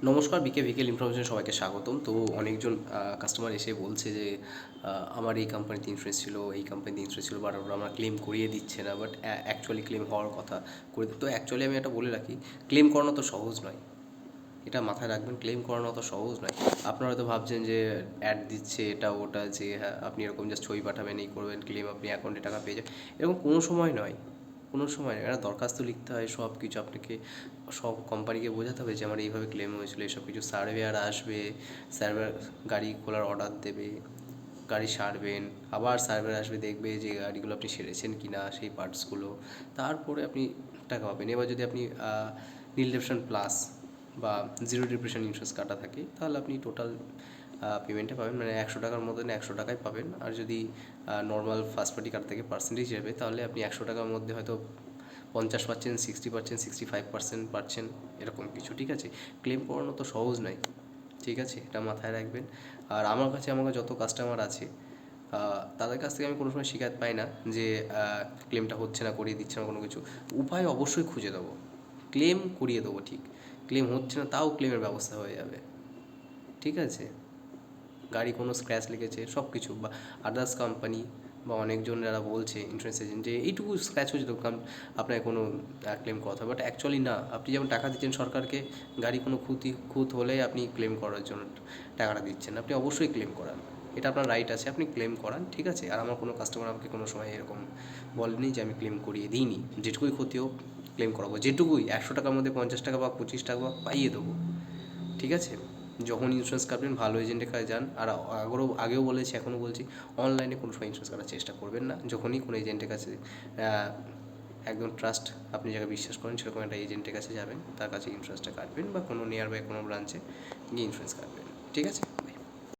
নমস্কার, বিকে ভিকেল ইনফরমেশন সবাইকে স্বাগতম। তো অনেকজন কাস্টমার এসে বলছে যে আমার এই কোম্পানিতে ইন্স্যুরেন্স ছিল, এই কোম্পানিতে ইন্স্যুরেন্স ছিল, বাট ওরা আমার ক্লেম করিয়ে দিচ্ছে না। বাট অ্যাকচুয়ালি ক্লেম হওয়ার কথা করে তো অ্যাকচুয়ালি আমি এটা বলে রাখি, ক্লেম করানো তো সহজ নয়। এটা মাথায় রাখবেন, ক্লেম করানো অত সহজ নয়। আপনারা হয়তো ভাবছেন যে অ্যাড দিচ্ছে এটা ওটা, যে হ্যাঁ আপনি এরকম জাস্ট ছবি পাঠাবেন, এই করবেন, ক্লেম আপনি অ্যাকাউন্টে টাকা পেয়ে যাবেন। এরকম কোনো সময় নয়, কোনো সময় নয়। একটা দরখাস্ত লিখতে হয়, সব কিছু আপনাকে সব কোম্পানিকে বোঝাতে হবে যে আমার এইভাবে ক্লেম হয়েছিল, এসব কিছু। সার্ভেয়ার আসবে, সার্ভেয়ার গাড়ি খোলার অর্ডার দেবে, গাড়ি সারবেন, আবার সার্ভেয়ার আসবে, দেখবে যে গাড়িগুলো আপনি সেরেছেন কি না সেই পার্টসগুলো, তারপরে আপনি টাকা পাবেন। এবার যদি আপনি নীল ডেপ্রেশন প্লাস বা জিরো ডিপ্রেশন ইন্স্যুরেন্স কাটা থাকে, তাহলে আপনি টোটাল পেমেন্টে পাবেন, মানে 100 টাকার মধ্যে 100 টাকায় পাবেন। আর যদি নর্মাল ফার্স্ট পার্টি কার্ড থেকে পার্সেন্টেজ যাবে, তাহলে আপনি 100 টাকার মধ্যে হয়তো 50%, 60%, 65% পাচ্ছেন, এরকম কিছু। ঠিক আছে, ক্লেম করানো তো সহজ নয়, ঠিক আছে, এটা মাথায় রাখবেন। আর আমার কাছে যত কাস্টমার আছে, তাদের কাছ থেকে আমি কোনো সময় শিকায়ত পাই না যে ক্লেমটা হচ্ছে না, করিয়ে দিচ্ছে না কোনো কিছু। উপায় অবশ্যই খুঁজে দেবো, ক্লেম করিয়ে দেবো, ঠিক। ক্লেম হচ্ছে না, তাও ক্লেমের ব্যবস্থা হয়ে যাবে, ঠিক আছে। গাড়ি কোনো স্ক্র্যাচ লেগেছে, সব কিছু, বা আদার্স কোম্পানি বা অনেকজন যারা বলছে ইন্স্যুরেন্স এজেন্ট যে এইটুকু স্ক্র্যাচ হয়েছে তো আপনাকে কোনো ক্লেম করতে হবে, বাট অ্যাকচুয়ালি না। আপনি যেমন টাকা দিচ্ছেন সরকারকে, গাড়ি কোনো খুঁত হলে আপনি ক্লেম করার জন্য টাকাটা দিচ্ছেন, আপনি অবশ্যই ক্লেম করান, এটা আপনার রাইট আছে, আপনি ক্লেম করান, ঠিক আছে। আর আমার কোনো কাস্টমার আমাকে কোনো সময় এরকম বলেনি যে আমি ক্লেম করিয়ে দিইনি। যেটুকুই ক্ষতি হোক ক্লেম করাবো, যেটুকুই 100 টাকার মধ্যে 50 টাকা বা 25 টাকা পাইয়ে দেবো, ঠিক আছে। যখন ইন্স্যুরেন্স কাটবেন ভালো এজেন্টের কাছে যান। আর আগেও বলেছি, এখনও বলছি, অনলাইনে কোনো সময় ইন্স্যুরেন্স কাটার চেষ্টা করবেন না। যখনই কোনো এজেন্টের কাছে একদম ট্রাস্ট, আপনি যাকে বিশ্বাস করেন সেরকম একটা এজেন্টের কাছে যাবেন, তার কাছে ইন্স্যুরেন্সটা কাটবেন, বা কোনো নিয়ার বাই কোনো ব্রাঞ্চে গিয়ে ইন্স্যুরেন্স কাটবেন, ঠিক আছে।